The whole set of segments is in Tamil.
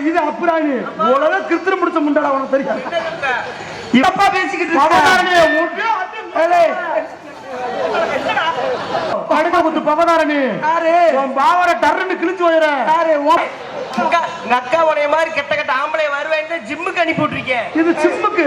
இது அப்புறாணி உலக கிருத்திர முடிச்ச முண்டாடா உனக்கு தெரியும். இப்பா பேசிக்கிட்டு படுக்க குத்து பவதாரணி பாவர டர்ன்னு கிழிச்சு போயிற அக்கா உடைய மாதிரி கெட்ட கெட்ட ஆம்பளை வருவேன் ஜிம்முக்கு அனுப்பி விட்டுருக்கேன். இது ஜிம்முக்கு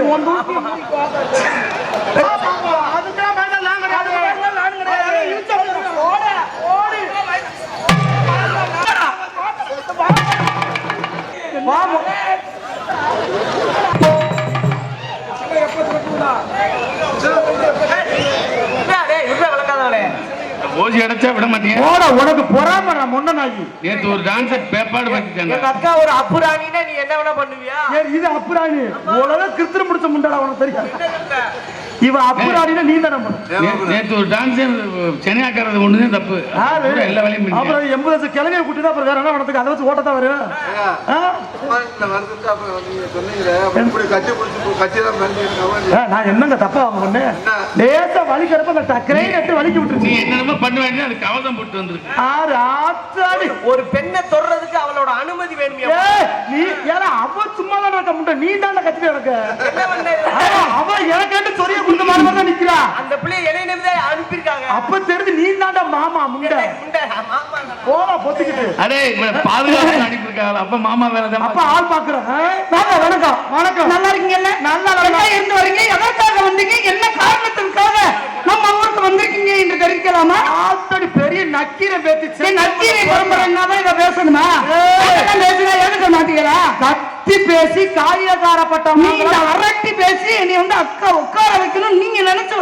ஓசி அடைச்சா விட மாட்டீங்க. உனக்கு பொறாம நான் முன்ன நாயி நேத்து ஒரு டான்ஸ் பேப்பாடு பண்ணிட்டாங்க. எங்க அக்கா ஒரு அப்புராணினா நீ என்ன வேணா பண்ணுவியா? இது அப்புராணி உலக கிருத்திர முடிச்ச முண்டாடா உனக்கு தெரியும். இவ அப்புராணினா நீ தான நேத்து ஒரு டான்ஸ் சென்னையாக்கிறது ஒண்ணுதே தப்பு. எல்லா வேலையும் அப்புறம் 80 கிழமையை கூட்டி தான் அப்புறம் வேற என்ன உனக்கு அதை வச்சு ஓட்டத்தான் வரும். நான் என்னங்க தப்பா பண்ணேன்? லேசா வலிக்கிறப்ப அந்த கிரெயின் எடுத்து வலிக்கி விட்டுருச்சு. நீ என்னென்னமோ பண்ணுவேன்னு அது கவசம் போட்டு வந்திருக்கு. ஒரு பெண்ணை தொடுறதுக்கு அவளோட அனுமதி வேணும். நீ ஏன்னா அவ சும்மா தான் இருக்க முட்டை நீ தான் கத்திட்டு இருக்க. அவ எனக்கு சொரிய குடுத்த மாதிரி தான் நிக்கிறா. அந்த பிள்ளை என்னை நம்பி அனுப்பியிருக்காங்க. அப்ப தெரிஞ்சு நீ தான்டா மாமா முண்டை போடா பொத்திக்கிட்டு. அடே பாதுகாப்பு அனுப்பியிருக்காங்க. அப்ப மாமா வேற தான். அப்ப ஆள் பாக்குறேன். வணக்கம் வணக்கம். நல்லா இருக்கீங்கல்ல? நல்லா இருந்து வரீங்க. எதற்காக வந்தீங்க? என்ன காரணத்திற்காக நம்ம ஊருக்கு வந்திருக்கீங்க என்று தெரிவிக்கலாமா? ஆத்தடி பெரிய நக்கீரை பேத்திச்சு. நக்கீரை பரம்பரைனாதான் இதை பேசணுமா? பேசுனா எதுக்க மாட்டீங்களா? கத்தி பேசி காயக்காரப்பட்டவங்க அரட்டி பேசி நீ வந்து அக்கா உட்கார வைக்கணும் நீங்க நினைச்சு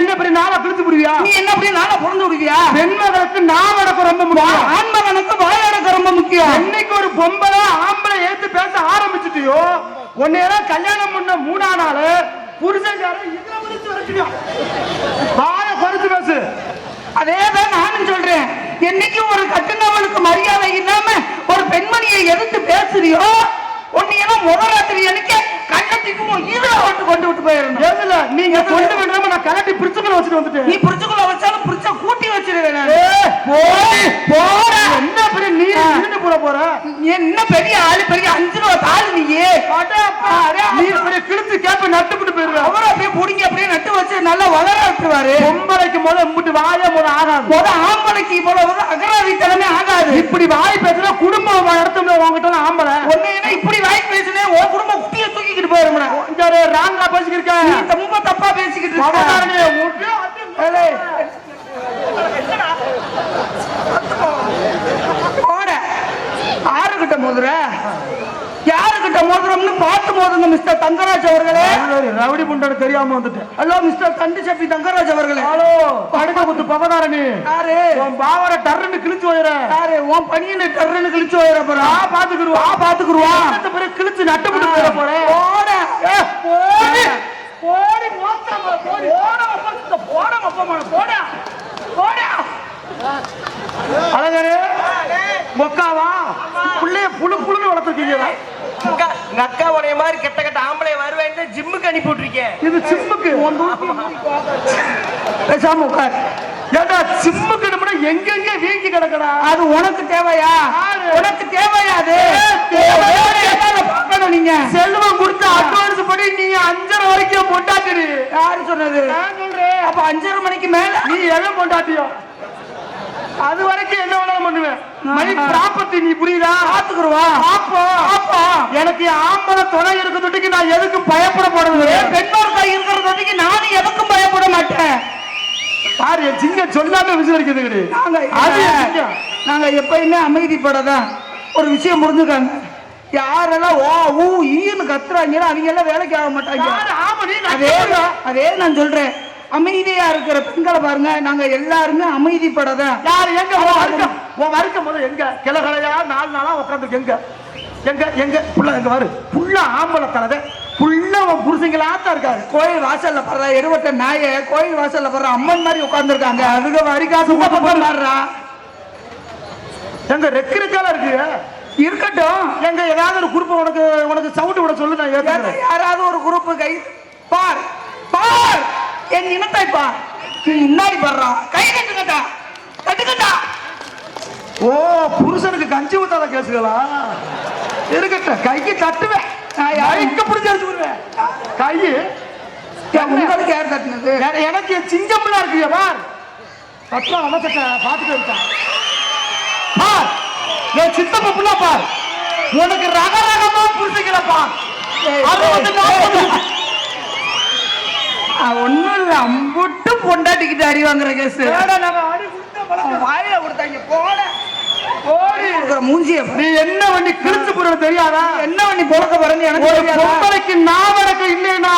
என்ன பெரிய நாளா பிடிச்சு விடுவியா? நீ என்ன அப்படியே நாளா பிறந்து விடுவியா? பெண்மகளுக்கு நான் அடக்க ரொம்ப முக்கியம். ஆண்மகனுக்கு வாய் அடக்க ரொம்ப முக்கியம். என்னைக்கு ஒரு பொம்பளை ஆம்பளை ஏத்து பேச ஆரம்பிச்சுட்டியோ உன்னையெல்லாம் கல்யாணம் பண்ண 3ஆம் நாள் புருஷன்காரன் இதுல முடிச்சு வரைக்கும் வாய குறைச்சு பேசு. அதேதான் நானும் சொல்றேன். என்னைக்கு ஒரு கட்டுனவளுக்கு மரியாதை இல்லாம ஒரு பெண்மணியை எதிர்த்து பேசுறியோ உன்னையெல்லாம் முதலாத்திரி எனக்கு கண்ணத்திக்கும் ஈரா ஓட்டு கொண்டு விட்டு போயிடணும். எதுல நீங்க கொண்டு விடாம நான் கலட்டி பிரிச்சுக்குள்ள வச்சுட்டு வந்துட்டேன். நீ பிரிச்சுக்குள்ள வச்சாலும் பிரிச்சா கூட்டி வச்சிருவேன். என்ன பெரிய நீ நின்று போட போற? என்ன பெரிய ஆளு பெரிய 5 ரூபா தாள் நீயே நீ பெரிய கிழிச்சு கேப்ப நட்டுப்பட்டு போயிருவேன். அவரும் அப்படியே புடிங்க அப்படியே நட்டு வச்சு நல்லா வளர விட்டுருவாரு. பொம்பளைக்கு முட்டு வாய ஆகாது. ஆம்பளைக்கு அகராதித்தனமே ஆகாது. இப்படி வாய் பேசுனா குடும்பம் இடத்துல வாங்கிட்டோம். ஆம்பளை ஒன்னு இப்படி வாய் பேசுனே உன் குடும்பம் குட்டியை தூக்கிக்கிட்டு போயிருந்தா ராங்கா பேசிக்கிட்டு இருக்க. ரொம்ப தப்பா பேசிக்கிட்டு ஆறுகிட்ட மோதுற யாருகிட்ட மோதிரம்னு பார்த்து மோதுங்க மிஸ்டர் தங்கராஜ் அவர்களே. ரவுடி புண்டனு தெரியாம வந்துட்டேன். ஹலோ மிஸ்டர் தண்டு சப்பி தங்கராஜ் அவர்களே. ஹலோ படுக்க குத்து பவதாரணி. யாரு உன் பாவர டர்ன்னு கிழிச்சு போயிற. யாரு உன் பணியனை டர்ன்னு கிழிச்சு போயிற போற. பாத்துக்குருவா அந்த பிறகு கிழிச்சு நட்டுப்பட்டு போயிட போறேன். அழகரே மொக்காவா புள்ளைய புழு புழுன்னு வளர்த்துருக்கீங்களா? அக்கா உடைய மாதிரி கெட்ட கெட்ட ஆம்பளை வருவேன் ஜிம்முக்கு அனுப்பி விட்டுருக்கேன். இது ஜிம்முக்கு பேசாம உட்கார். ஏண்டா ஜிம்முக்கு எங்கெங்க வீங்கி கிடக்கடா? அது உனக்கு தேவையா? உனக்கு தேவையா? அது பார்க்கணும். நீங்க செல்வம் கொடுத்த அட்வான்ஸ் படி நீங்க 5:30 வரைக்கும் பொண்டாட்டிரு. யாரு சொன்னது? நான் சொல்றேன். அப்ப 5:30 மணிக்கு மேல நீ எல்லாம் பொண்டாட்டியோ அது வரைக்கும் என்ன வேணாலும் பண்ணுவேன். மணி ப்ராப்பர்ட்டி நீ புரியுதா? பாத்துக்குருவா. அப்போ எனக்கு ஆம்பளை துணை இருக்கிறதுக்கு நான் எதுக்கும் பயப்பட போறது. பெண்ணோர் கை இருக்கிறதுக்கு நானும் எதுக்கும் பயப்பட மாட்டேன். பாரு என் சிங்க சொல்லாம விசாரிக்கிறது. நாங்க எப்பயுமே அமைதிப்படதான். ஒரு விஷயம் புரிஞ்சுக்காங்க. யாரெல்லாம் ஓ ஊ ஈன்னு கத்துறாங்களோ அவங்க எல்லாம் வேலைக்கு ஆக மாட்டாங்க. அதே நான் சொல்றேன். அமைதியா இருக்கிற பெண்களை பாருங்க. நாங்க எல்லாருமே அமைதிப்படதான். யாரு எங்க வரைக்கும் போது எங்க கிளகலையா 4 நாளா உட்காந்து எங்க எங்க எங்க புள்ள எங்க வரு புள்ள ஆம்பளை தலதை புள்ள புருஷங்களாத்தான் இருக்காரு. கோயில் வாசல்ல படுற எடுவட்ட நாய கோயில் வாசல்ல படுற அம்மன் மாதிரி உட்கார்ந்து இருக்காங்க. அதுக்கு வரிகாசு மாறுறா எங்க ரெக்கிருக்கால இருக்கு. இருக்கட்டும். எங்க ஏதாவது ஒரு குரூப் உனக்கு சவுண்ட் விட சொல்லு. நான் ஏற்கனவே யாராவது ஒரு குரூப் கை பார் பார் என் இனத்தை பார். நீ முன்னாடி படுறான் கை கட்டுக்கட்டா கட்டுக்கட்டா. ஓ புருஷனுக்கு கஞ்சி ஊத்தாத கேசுகளா? இருக்கட்டும் கைக்கு தட்டுவேன் கைக்கு பிடிச்சி அடிச்சு விடுவேன் கையு உங்களுக்கு யார் தட்டினது? எனக்கு சிங்கம்லாம் இருக்கு பார் பத்தா அமைச்சட்ட பார்த்துட்டு இருக்கான் பார் என் சித்தப்ப புள்ள பார் உனக்கு ரக ரகமா புரிஞ்சுக்கிறப்பா ஒண்ணும் இல்ல அம்புட்டு பொண்டாட்டிக்கிட்டு அடி வாங்குற கேஸ் வாயில கொடுத்தாங்க போட மூஞ்சிய நீ என்ன வண்டி கிழிச்சு போறது தெரியாதா? என்ன வண்டி பொழக்க போறேன்னு எனக்கு பொம்பளைக்கு நாவடக்கம் இல்லைன்னா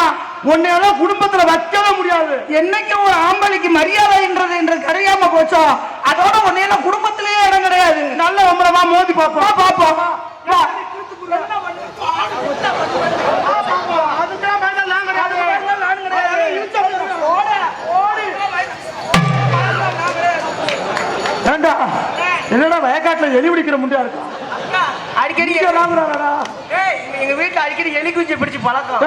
உன்னையால குடும்பத்துல வைக்கவே முடியாது. என்னைக்கு ஒரு ஆம்பளைக்கு மரியாதைன்றது கிடையாம போச்சோ அதோட உன்னையெல்லாம் குடும்பத்திலேயே இடம் கிடையாது. நல்ல உம்பளமா மோதி பாப்போம் பாப்போம். என்னடா வயக்காட்டுல எலி பிடிக்கிற முண்டியா இருக்கு அடிக்கடி எங்க வீட்டுல அடிக்கடி எலி குஞ்சு பிடிச்சு பழக்கம்.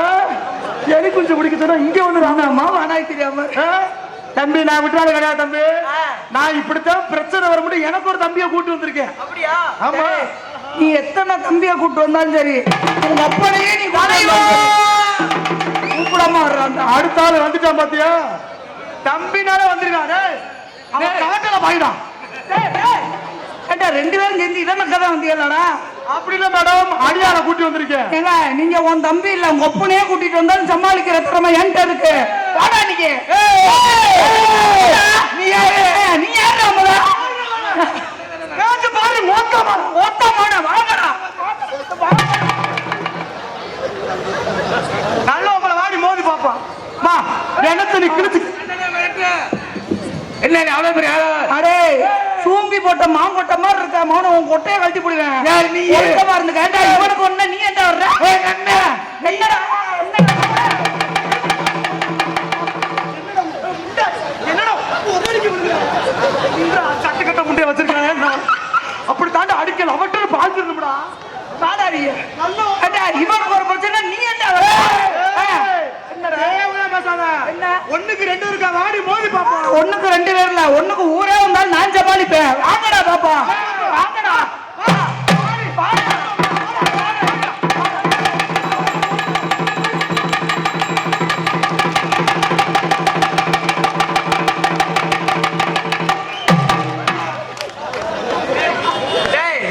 எலி குஞ்சு பிடிக்க இங்க வந்து ராமா வேணாய் தெரியாம தம்பி நான் விட்டுறாது கிடையாது தம்பி. நான் இப்படித்தான் பிரச்சனை வர முடியும் எனக்கு ஒரு தம்பியை கூட்டு வந்திருக்கேன். அப்படியா? ஆமா. நீ எத்தனை தம்பியை கூட்டு வந்தாலும் சரி உங்க அப்பனையே நீ கூப்பிடாம வர்றான். அடுத்த ஆள் வந்துட்டான் பாத்தியா? தம்பினால வந்திருக்காரு அவன் காட்டல பாயிடான். ரெண்டு பேரும் சேர்ந்து இதான கதை வந்தீங்களாடா? அப்படி இல்ல மேடம் அடியார கூட்டி வந்திருக்கேன். ஏங்க நீங்க உன் தம்பி இல்ல உங்க ஒப்பனையே கூட்டிட்டு வந்தாலும் சமாளிக்கிற திறமை என்கிட்ட இருக்கு. வாடா நீங்க நீ யாரு நம்மள பாரு ஓட்டமான வாங்கடா நல்ல உங்களை வாடி மோதி பாப்பான். வா எனக்கு நீ கிழிச்சு என்ன அவ்வளவு பெரிய அடே சூம்பி போட்ட மாங்கொட்ட மாதிரி இருக்க மௌனம் உன் கொட்டையை கழட்டி போடுவேன். யார் நீ? ஒருத்தமா இருந்து கேட்டா இவனுக்கு ஒண்ணு நீ என்ன வர்ற? என்னடா சட்டுக்கட்ட முட்டைய வச்சிருக்காங்க அப்படி தாண்டி அடிக்கல அவட்டு பாய்ச்சிருந்தா பாடாடி இவனுக்கு ஒரு பிரச்சனை நீ என்ன வர்ற? ஒண்ணுக்கு ரெண்டு இருக்கா வாடி மோதி பாப்பா. ஒண்ணுக்கு ரெண்டு பேர்ல ஒண்ணுக்கு ஊரே வந்தாலும் நான் சமாளிப்பேன். வாங்கடா பாப்பா வாங்கடா.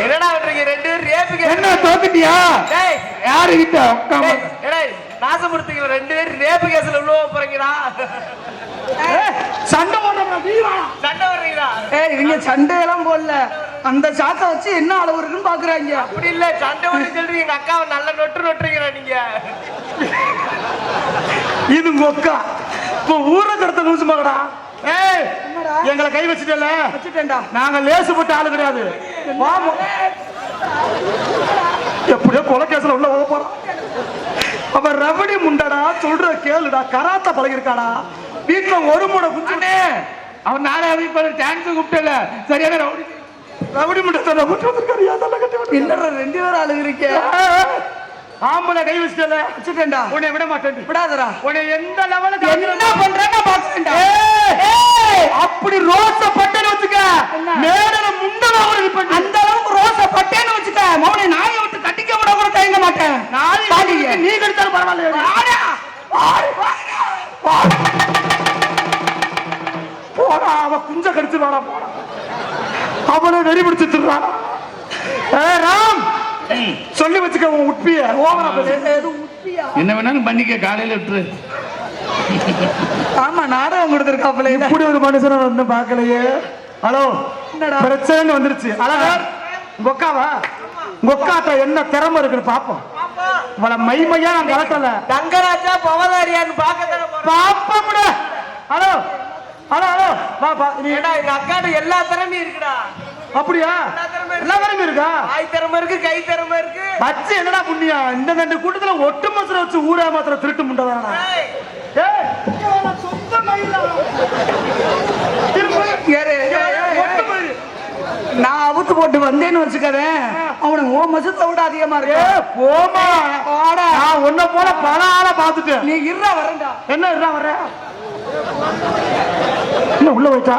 என்னடா பண்றீங்க ரெண்டு ரேப்புக்கு? என்ன தோத்துட்டியா? யாரு கிட்ட நாசமுறுத்துங்க ரெண்டு பேரும் ரேப்பு கேஸ்ல உள்ள போறீங்களா? சண்டை போடுறா சண்டை வர்றீங்களா? இவங்க சண்டையெல்லாம் போடல அந்த சாக்கை வச்சு என்ன அளவு இருக்குன்னு பாக்குறாங்க. அப்படி இல்ல சண்டை பண்ணி சொல்றீங்க எங்க அக்காவை நல்ல நொட்டுறீங்களா நீங்க? இது உங்க அக்கா இப்ப ஊரை கடத்த லூசு மகடா. ஏய் எங்களை கை வச்சுட்டல வச்சுட்டேன்டா. நாங்க லேசுப்பட்ட ஆளு கிடையாது. எப்படியோ கொலை கேஸ்ல உள்ள போக போறோம். அவன் ரவடி முண்டடா சொல்ற கேளுடா கராத்த பழகிருக்காடா வீட்டுல ஒரு மூட குஞ்சனே அவன் நாராவி டான்ஸ் கூப்பிட்டல சரியான ரவுடி ரவடி முண்டை கட்டி என்னடா ரெண்டு பேரும் அழுகுறீங்க? ஆம்பளை கை வச்சுட்டல வச்சுட்டேன்டா. உன்னை விட மாட்டேன் விடாதடா. உன்னை எந்த லெவலுக்கு என்ன பண்றேன்னு பாக்குறேன்டா. அப்படி ரோச பட்டேன்னு வச்சுக்க மேடல முண்டல அந்த அளவுக்கு ரோச பட்டேன்னு வச்சுக்க மௌனி நாயை விட்டு கட்டிக்க விட கூட தயங்க மாட்டேன். நீ கடித்தாலும் பரவாயில்ல. போடா அவ குஞ்ச கடிச்சு வாடா போடா அவனை வெறி பிடிச்சிட்டுறான். ராம் சொல்லி வச்சுக்க உன் உட்பிய ஓவரா என்ன வேணாலும் பண்ணிக்க காலையில விட்டுரு. ஆமா நாடகம் கொடுத்துருக்காப்ல. இப்படி ஒரு மனுஷனை வந்து பாக்கலையே. ஹலோ பிரச்சனை வந்துருச்சு. அழகர் கொக்காவா கொக்காட்ட என்ன திறமை இருக்குன்னு பாப்போம். இவள மைமையா நான் கலட்டல தங்கராஜா பவதாரியான்னு பாப்ப கூட. ஹலோ ஹலோ ஹலோ வா நீ எங்க அக்காட்ட எல்லா திறமையும் இருக்குடா. அப்படியா? எல்லா திறமையும் இருக்கா? வாய் திறமை இருக்கு கை திறமை இருக்கு. பச்சை என்னடா புண்ணியா இந்த ரெண்டு கூட்டத்துல ஒட்டு மாத்திரம் வச்சு ஊரா மாத்திரம் திருட்டு முண்டதானா? நான் அவுத்து போட்டு வந்தேன்னு வச்சுக்கறேன் அவனுக்கு ஓ மசத்தை விட அதிகமா இருக்கு. போமா நான் உன்ன போல பல ஆளை பாத்துட்டேன். நீ இருறா வரண்டா. என்ன இருறா வர்ற என்ன உள்ள போயிட்டா?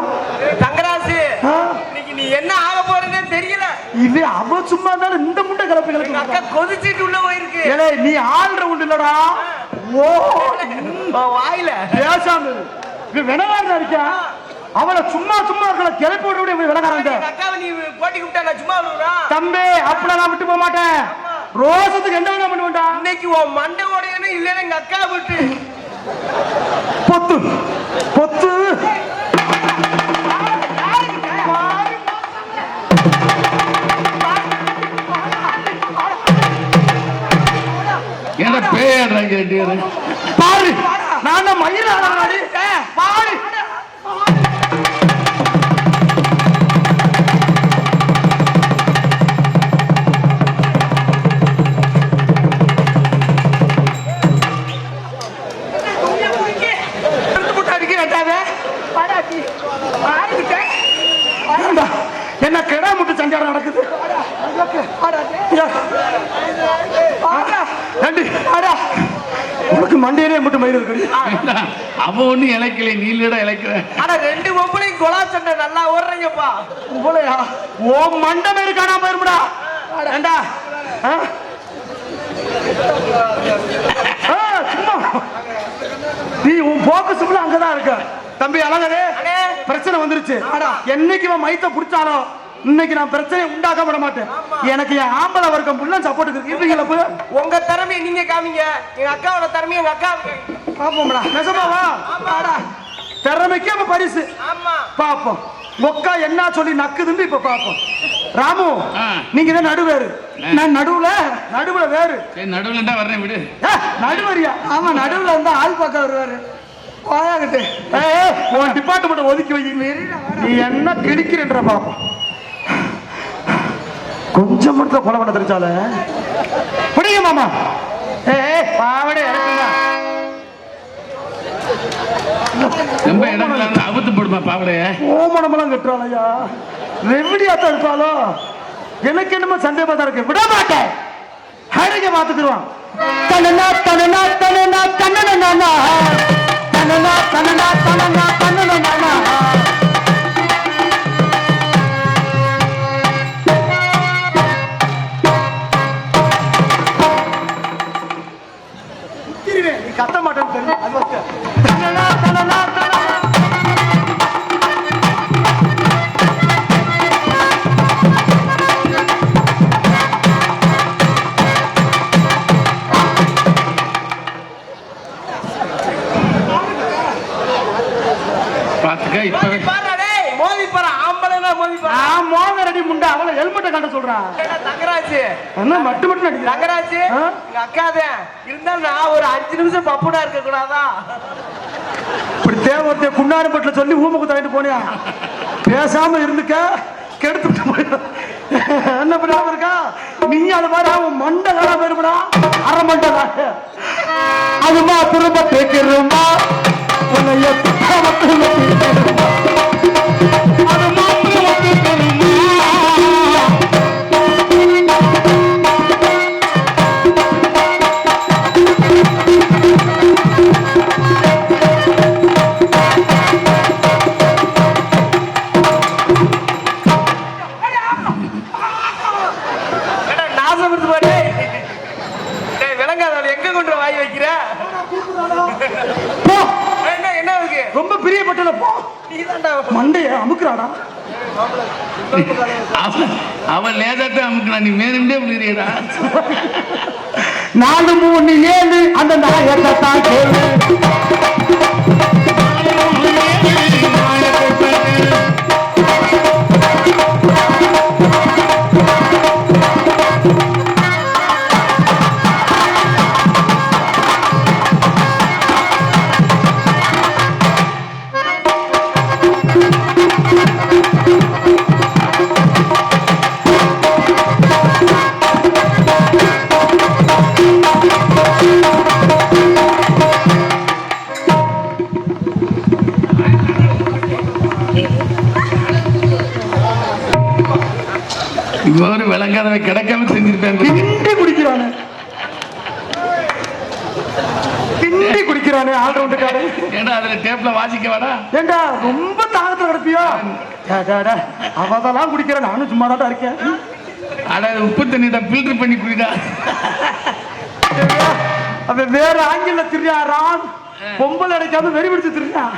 தங்கராசு இன்னைக்கு நீ என்ன ஆக போறேன்னு தெரியல. இது அவ சும்மா இருந்தாலும் இந்த முண்டை எங்க கிளப்பி அக்கா கொதிச்சிட்டு உள்ள போயிருக்கு. ஏலே நீ ஆள்ற உண்டு இல்லடா ஓ வாயில பேசாம இரு. இது வினவாரா இருக்கா அவளை சும்மா சும்மா இருக்கல கிளப்பி விட விட வினகாரங்க எங்க அக்காவை நீ போட்டி விட்டா நான் சும்மா விடுறா. தம்பி அப்படி நான் விட்டு போக மாட்டேன் ரோசத்துக்கு என்ன வேணா பண்ணுவேன்டா இன்னைக்கு உன் மண்டை உடையணும் இல்லைன்னா எங்க அக்கா விட்டு பொத்து பொத்து என்ன பேயாடுறாங்க ரெண்டு பேரும் பாரு நான் மயில் ஆடாடி பாரு என்ன கிடா முட்டு சண்டையாட நடக்குது உனக்கு மண்டையிலே மட்டும் மயிறு இருக்கு அவ ஒண்ணு இழைக்கல நீலடா இழைக்கிற ஆனா ரெண்டு பொம்பளையும் கொலா சண்டை நல்லா ஓடுறீங்கப்பா. உங்களையா ஓ மண்டை மயிறு காணாம போயிருமுடா ஏண்டா சும்மா நீ உன் போக்கஸ் அங்கதான் இருக்க தம்பி அழகரே பிரச்சனை வந்துருச்சு என்னைக்கு இவன் மைத்த புடிச்சாலோ இன்னைக்கு நான் பிரச்சனை உண்டாக்க விட மாட்டேன் எனக்கு என் ஆம்பளை வர்க்கம் புள்ள சப்போர்ட் இருக்கு உங்க திறமையை நீங்க காமிங்க எங்க அக்காவோட திறமையை எங்க அக்கா பாப்போம்டா நெசமாவா திறமைக்கு அப்ப பரிசு பாப்போம் மொக்கா என்ன சொல்லி நக்குதுன்னு இப்ப பாப்போம் ராமு நீங்க தான் நடுவேறு நான் நடுவுல வேறு நடுவுல வர்றேன் விடு நடுவரியா ஆமா நடுவுல வந்து ஆள் பார்க்க வருவாரு உன் டிபார்ட்மெண்ட் ஒதுக்கி வை நீ என்ன கிழிக்கிறன்ற பாப்போம் கொஞ்சம் மட்டும் கொலை பண்ண தெரிஞ்சால புடிங்க மாமா பாவடே இறக்குங்க ரொம்ப இடத்துல அவுத்து போடுமா பாவடைய ஓமனமெல்லாம் கட்டுறாளையா ரெவடியாத்தான் இருப்பாளோ எனக்கு என்னமோ சந்தேகமா தான் இருக்கு விட மாட்டேன் ஹரிங்க பாத்துக்குருவான் தனனா தனனா தனனா தனனா தனனா தனனா தனனா தனனா நீ கத்த மாட்டேன்னு தெரியும் அது வந்து தனனா தனனா தனனா மோகரடி முண்டை அவளை ஹெல்மெட்டை கட்ட சொல்றான் தங்கராஜு என்ன மட்டும் மட்டும் தங்கராஜு எங்க அக்காதான் இருந்தாலும் நான் ஒரு 5 நிமிஷம் பப்புடா இருக்க கூடாதா இப்படி தேவத்தை குன்னாரப்பட்டில் சொல்லி ஊமுக்கு தங்கிட்டு போனியா பேசாம இருந்துக்க கெடுத்துட்டு போயிடும் என்ன பண்ணாம இருக்கா நீ அது மாதிரி அவன் மண்டை கால போயிருப்படா அரை மண்டை அதுமா திரும்ப கேட்கிறோமா உன்னைய ரொம்ப பிரியப்பட்டல போ மண்டைய அமுக்குறாடா அவன் லேதாத்தான் அமுக்குறான் நீ வேணும்டே புரியுறியடா 4 3 7 அந்த நாயத்தை தான் கேளு ஒரு விளங்காதவை கிடைக்காம செஞ்சிருப்பேன் கிண்டி குடிக்கிறானே ஆல்ரவுண்டுக்காரு ஏண்டா அதுல டேப்ல வாசிக்க வாடா ஏண்டா ரொம்ப தாகத்துல கிடப்பியோ அவதெல்லாம் குடிக்கிறேன் நானும் சும்மா தான் இருக்கேன் அட உப்பு தண்ணிட்ட ஃபில்டர் பண்ணி குடிடா. அவன் வேற ஆங்கில திரியாரான், பொம்பளை அடைக்காம வெறி பிடிச்சு திரியான்.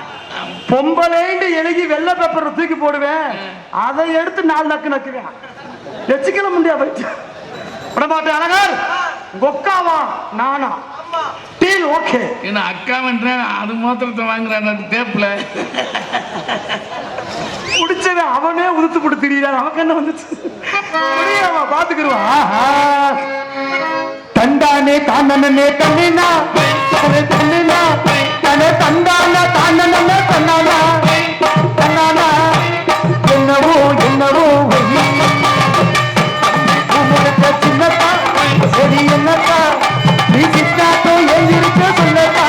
பொம்பளைன்னு எழுதி வெள்ளை பேப்பர் தூக்கி போடுவேன், அதை எடுத்து 4 நக்கு நக்குவேன். வச்சுக்கல முடியா போயிட்டு விடமாட்டேன். அழகர் கொக்காவா நானா டீல் ஓகே. என்ன அக்கா பண்றேன், அது மாத்திரத்தை வாங்குறான் டேப்ல. குடிச்சவன் அவனே உதுத்து போட்டு திரியான். நமக்கு என்ன வந்துச்சு, பாத்துக்கிடுவான். தண்டானே தானே தண்ணினா தண்ணினா தனே தண்டான தானே தன்னானா தன்னானா என்னவோ என்னவோ சின்னப்பா சரி என்னப்பா நீ சித்தாத்தோ எழுதிருக்க சொல்லப்பா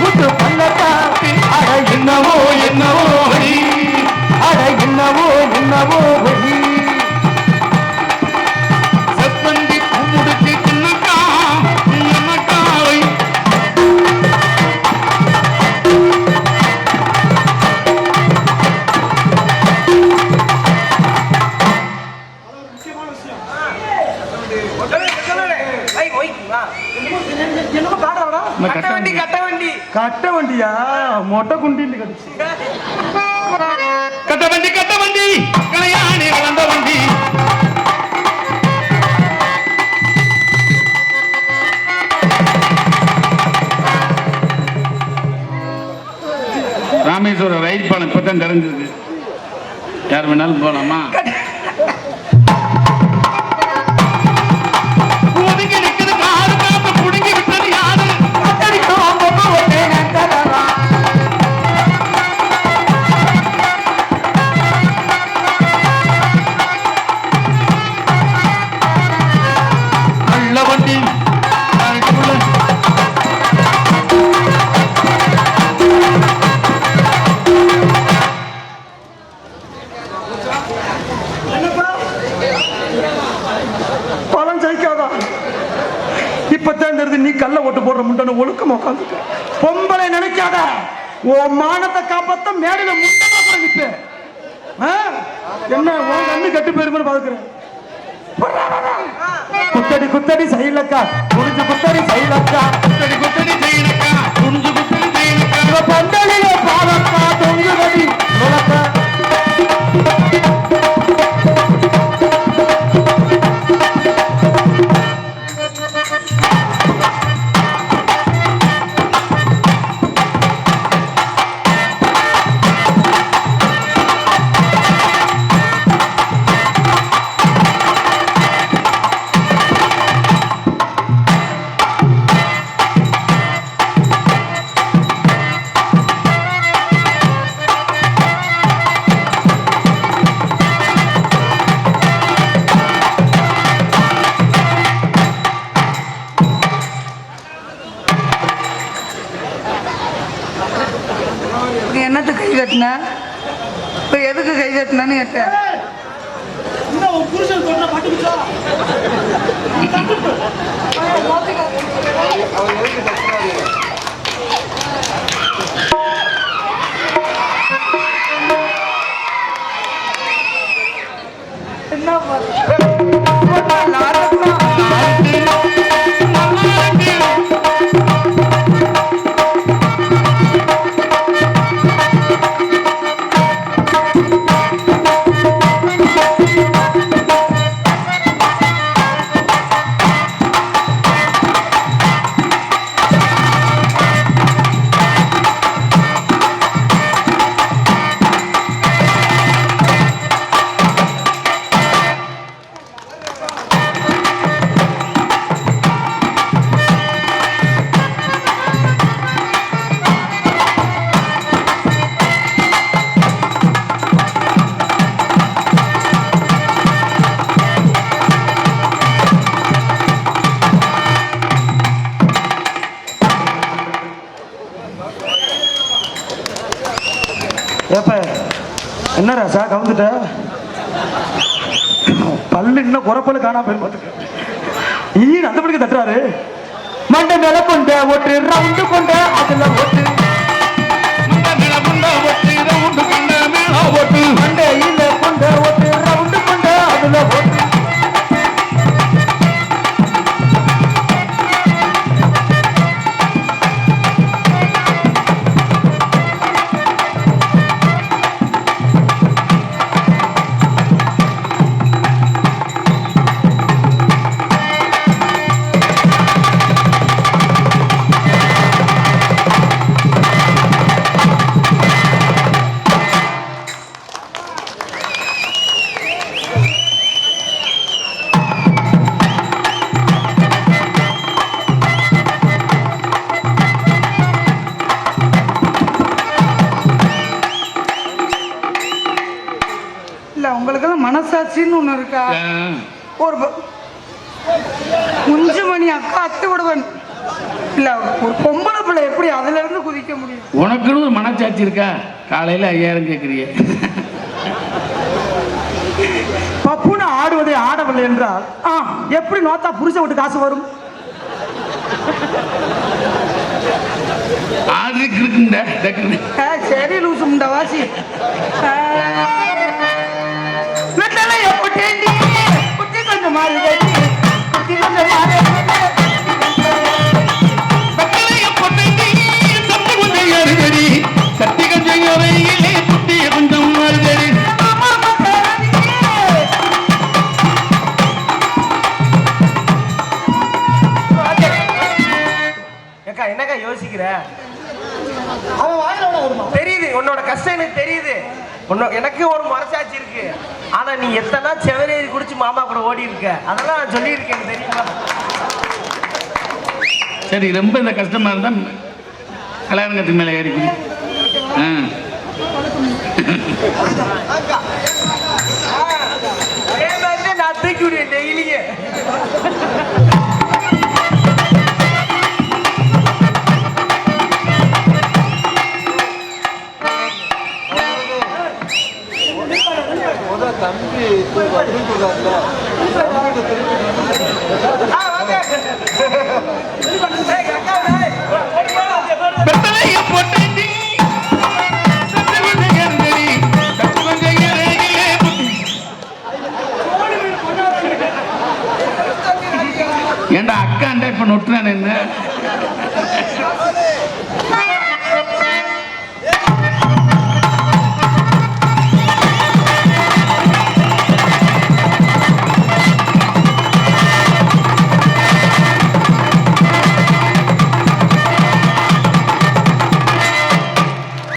கூட்டு பண்ணப்பா. அட என்னவோ என்னவோ அட என்னவோ என்னவோ செப்பந்தி பூமுடிச்சு சின்னக்கா என்னக்காவை கட்ட வண்டியா மொட்டை குண்டின்னு கடிச்சு கட்ட வண்டி கலையாணி வளர்ந்த வண்டி. ராமேஸ்வரம் ரயில் பாலம் இப்பதான் தெரிஞ்சிருக்கு, யார் வேணாலும் போலாமா? ஒதுங்கி நிற்கிறது காரு, காப்பு புடுங்கி விட்டது யாரு? நல்ல வண்டி பழம் ஜெயிக்காதா? இப்பதான் தெரியுது நீ கல்ல ஓட்டு போடுற முண்டன ஒழுக்கம் உட்காந்து. பொம்பளை நினைக்காத, உன் மானத்தை காப்பாத்த மேடையில முண்டமா கூட நிப்ப. என்ன உன் கண்ணு கட்டு போயிருமே பாக்குறேன். குத்தடி குத்தடி சைலக்கா குடிஞ்சு குத்தடி சைலக்கா குத்தடி குத்தடி செய்யலக்கா குனிஞ்சு குத்தடி செய்யலக்கா பந்தலிலே பாலக்கா தொங்குதடி நுழக்கா. என்னத்துக்கு கை கட்டின? இப்ப எதுக்கு கை கட்டினு கேட்டேன். என்ன ராசா கவுந்துட்ட? பல்லு இன்னும் குறப்பல்லு காணா போய் பார்த்துக்க. அந்த படிக்க தட்டுறாரு. மண்டை மேல கொண்ட ஓட்டு ரவுண்டு கொண்ட அதுல ஓட்டு மண்டையில கொண்ட ஓட்டு ரவுண்டு கொண்ட அதுல ஓட்டு வாசின்னு ஒண்ணு இருக்கா? ஒரு குஞ்சுமணி அக்கா அத்தை விடுவன் இல்ல, ஒரு பொம்பளை பிள்ளை எப்படி அதுல இருந்து குதிக்க முடியும்? உனக்குன்னு ஒரு மனச்சாட்சி இருக்கா? காலையில 5000 கேட்குறிய. பப்புன்னு ஆடுவதை ஆடவில்லை என்றால் எப்படி நோத்தா புருஷ விட்டு காசு வரும்? ஆடுக்கு இருக்குண்ட. சரி லூசு முண்டா வாசி. கொஞ்சம் மாறி கொஞ்சம் மாறி சக்தி கொஞ்சம் கொஞ்சம் மாறுதடி. என்னக்கா யோசிக்கிற? தெரியுது உன்னோட கஷ்டம், எனக்கு தெரியுது. எனக்கு ஒரு மனசாட்சி இருக்கு. ஆனா நீ எத்தனை செவரேறி குடிச்சு மாமா கூட ஓடி இருக்க, அதெல்லாம் நான் சொல்லி இருக்கேன் தெரியுமா? சரி, ரொம்ப இந்த கஷ்டமா இருந்தா கல்யாணத்துக்கு மேல ஏறி குடி. நான் தூக்கி விடுவேன் டெய்லியே. ஏண்டா அக்காண்டா இப்ப நொட்டுறான் என்ன?